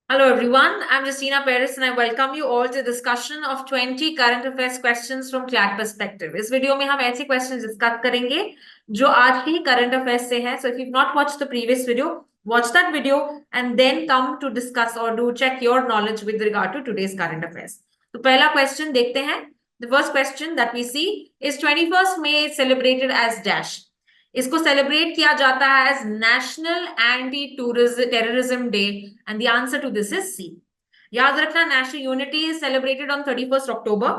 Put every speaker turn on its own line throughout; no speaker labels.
Hello everyone, I'm Justina Paris and I welcome you all to the discussion of 20 current affairs questions from CLAT perspective. इस video में हम ऐसे questions discuss करेंगे जो आज के ही करंट अफेयर्स से हैं. So if you've not watched the previous video, watch that video and then come to discuss or do check your knowledge with regard to today's current affairs. तो पहला question देखते हैं. The first question that we see is 21st May celebrated as dash. इसको celebrate किया जाता है as national anti terrorism day and the answer to this is C. याद रखना, national unity is celebrated on 31st October.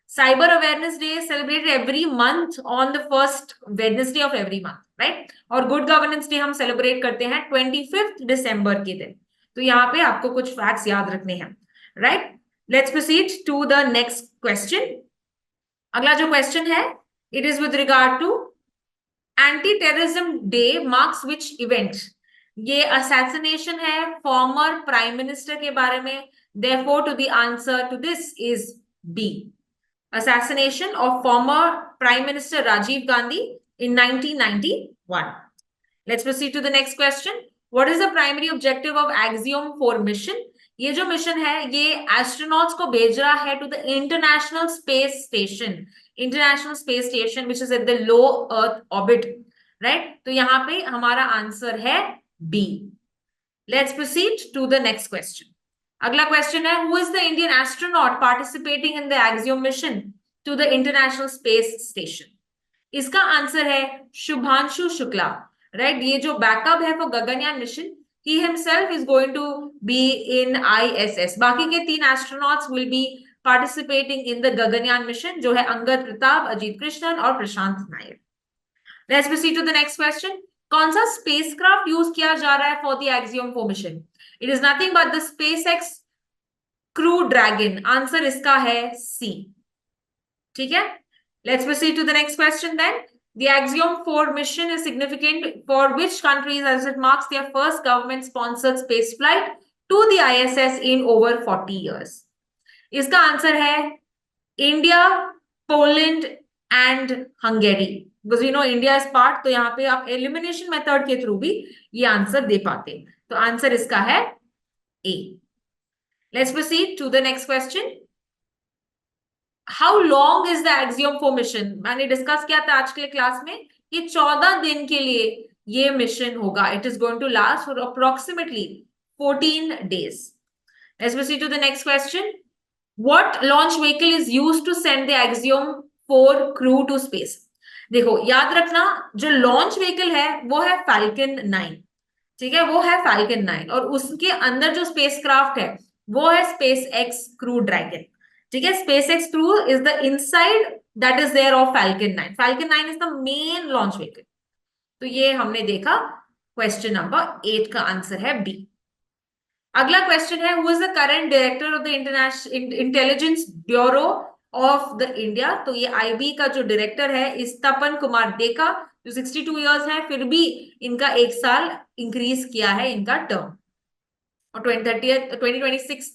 Cyber awareness day is celebrated every month on the first Wednesday of every month, right. और good governance day हम celebrate करते हैं 25 दिसंबर के दिन. तो यहाँ पे आपको कुछ फैक्ट्स याद रखने हैं, right. Let's proceed to the next question. अगला जो क्वेश्चन है, it is with regard to anti terrorism day marks which event. ये असैसिनेशन है फॉर्मर प्राइम मिनिस्टर के बारे में. Therefore to the answer to this is B. assassination of former prime minister Rajiv Gandhi in 1991. Let's proceed to the next question. What is the primary objective of Axiom 4 mission? ये जो mission है ये astronauts को भेज रहा है to the international space station which is at the low earth orbit, right. तो यहाँ पे हमारा आंसर है B. Let's proceed to the next question. अगला क्वेश्चन है, who is the Indian astronaut participating in the Axiom mission to the international space station. इसका answer है Shubhanshu Shukla, right. ये जो बैकअप है for Gaganyaan mission, he himself is going to be in ISS. बाकी के 3 astronauts will be participating in the Gaganyaan mission, जो है अंगद प्रताप, अजीत कृष्णन और प्रशांत Nair. Let's proceed to the next question. कौन सा स्पेसक्राफ्ट यूज किया जा रहा है for the Axiom 4 mission? It is nothing but the SpaceX crew dragon. Answer इसका है सी. ठीक है. Let's proceed to the next question then. The Axiom 4 mission is significant for which countries as it marks their first government-sponsored space flight to the ISS in over 40 years. इसका answer है India, Poland and Hungary. Because you know India is part, तो यहाँ पे आप elimination method के through भी ये answer दे पाते. तो आंसर इसका है A. Let's proceed to the next question. How long is the Axiom 4 mission? मैंने डिस्कस किया था आज के क्लास में कि 14 दिन के लिए ये मिशन होगा. It is going to last for approximately 14 days. Let's proceed to the next question. What launch vehicle is used to send the Axiom 4 crew to space? देखो याद रखना, जो लॉन्च व्हीकल है वो है फैल्कन 9. ठीक है, वो है फैल्कन 9 और उसके अंदर जो स्पेसक्राफ्ट है वो है SpaceX क्रू ड्रैगन. ठीक है, SpaceX crew is the inside that is there of Falcon 9. Falcon 9 is the main launch vehicle. तो ये हमने देखा. क्वेश्चन नंबर 8 का आंसर है बी. अगला क्वेश्चन है, who is the current director of the international intelligence bureau of the India? तो ये IB का जो डायरेक्टर है इस तपन कुमार डेका, जो 62 इयर्स है, फिर भी इनका 1 साल इंक्रीज किया है इनका टर्म, और 2026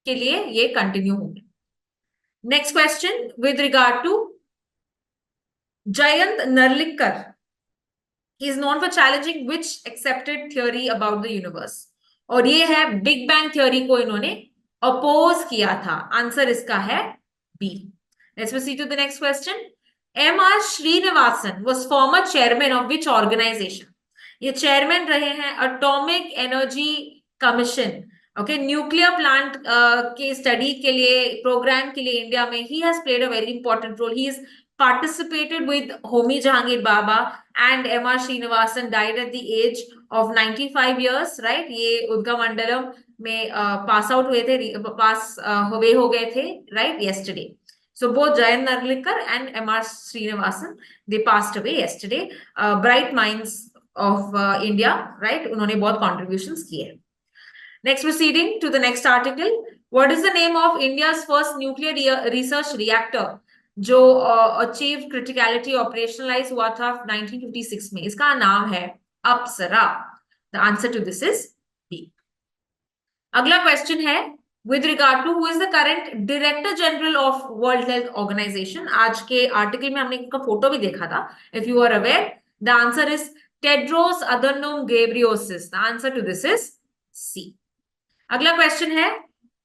के लिए ये कंटिन्यू होंगे. Next question with regard to Jayant Narlikar is known for challenging which accepted theory about the universe? और ये है बिग बैंग थ्योरी को इन्होंने अपोज किया था. आंसर इसका है B. Let's proceed to the next question. MR Srinivasan was former chairman of which organization? ये चेयरमैन रहे हैं atomic energy commission. Okay, nuclear plant के स्टडी के लिए, प्रोग्राम के लिए इंडिया में he has played a very important role. He is participated with Homi Jahangir Baba, and MR Srinivasan died at the age of 95 years, right? ये उद्गम मंडलम में pass out हुए थे, पास हुए हो गए थे, right, yesterday. So both Jayant Narlikar and MR Srinivasan, they passed away yesterday. Bright minds of India, right? उन्होंने बहुत contributions किए. Next, proceeding to the next article. What is the name of India's first nuclear research reactor जो achieve criticality operationalise हुआ था 1956 में? इसका नाम है Apsara. The answer to this is B. अगला क्वेश्चन है with regard to who is the current director general of World Health Organization? आज के आर्टिकल में हमने इनका फोटो भी देखा था, if you are aware. The answer is Tedros Adhanom Ghebreyesus. The answer to this is C. अगला question है,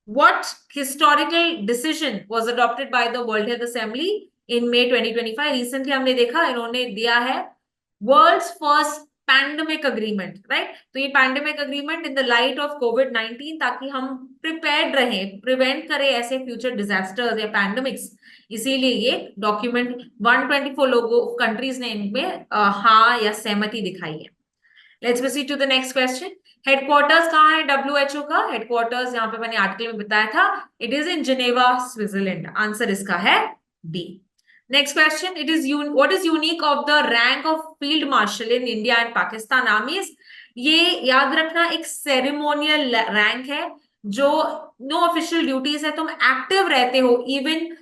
what historical decision was adopted by the World Health Assembly in May 2025? Recently हमने देखा इन्होंने दिया है world's first pandemic agreement, right? तो ये pandemic agreement in the light of कोविड-19, ताकि हम प्रिपेयर्ड रहें, प्रिवेंट करें ऐसे फ्यूचर डिजास्टर्स या पैंडेमिक्स, इसीलिए ये डॉक्यूमेंट 124 लोगों कंट्रीज ने इनमें हाँ या सहमति दिखाई है। Let's proceed to the next question. Headquarters कहाँ है डब्ल्यूएचओ का? हेडक्वार्टर्स यहाँ पे मैंने आर्टिकल में बताया था, it is in Geneva, Switzerland. Answer इसका है B. Next question, it is what is unique of the rank of field marshal in India and Pakistan armies? ये याद रखना एक सेरेमोनियल रैंक है, जो नो ऑफिशियल ड्यूटीज है, तुम एक्टिव रहते हो even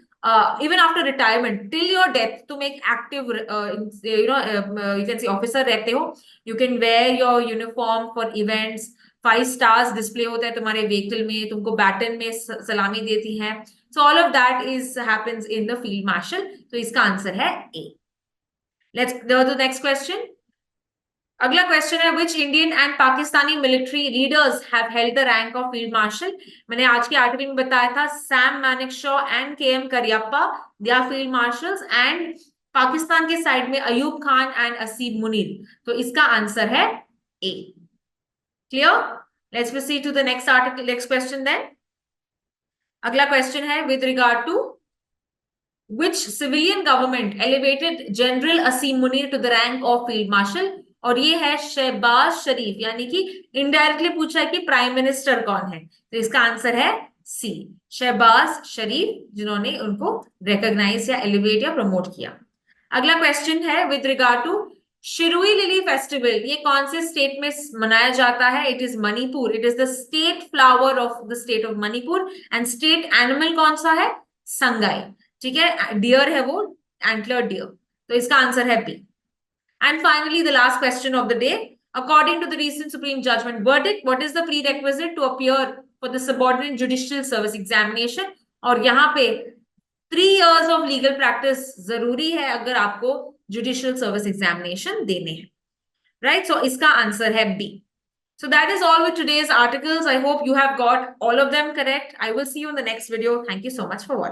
even after retirement till your death, तुम एक active you can see officer रहते हो। You can wear your uniform for events, 5 stars display होता है तुम्हारे व्हीकल में, तुमको बैटन में सलामी देती है। So all of that is happens in the field marshal. तो इसका आंसर है A. Let's go to next question. अगला क्वेश्चन है, which Indian and Pakistani military leaders have held the rank of field marshal? मैंने आज के article में बताया था, Sam Manekshaw and K M. Cariappa, they are field marshals, and Pakistan के साइड में अयूब खान एंड असीम मुनीर। तो इसका आंसर है ए। Clear? Let's proceed to the next article, next question then. अगला क्वेश्चन है, with regard to which civilian government elevated General Asim Munir to the rank of Field Marshal? और ये है शहबाज शरीफ, यानी कि इनडायरेक्टली पूछा है कि प्राइम मिनिस्टर कौन है, तो इसका आंसर है सी, शहबाज शरीफ, जिन्होंने उनको रिकॉग्नाइज या एलिवेट या प्रमोट किया। अगला क्वेश्चन है, with regard to Shirui lily festival, ये कौन से स्टेट में मनाया जाता है? It is Manipur, it is the state flower of the state of Manipur, and state animal कौन सा है? संगाई। ठीक है, डियर है वो, एंटलर डियर। तो इसका आंसर है B. And finally the last question of the day, according to the recent supreme judgment verdict, what is the prerequisite to appear for the subordinate judicial service examination? और यहाँ पे 3 years of legal practice जरूरी है अगर आपको judicial service examination देने हैं, right? सो इसका आंसर है B. So that is all with today's articles. I hope you have got all of them correct. I will see you in the next video. Thank you so much for watching.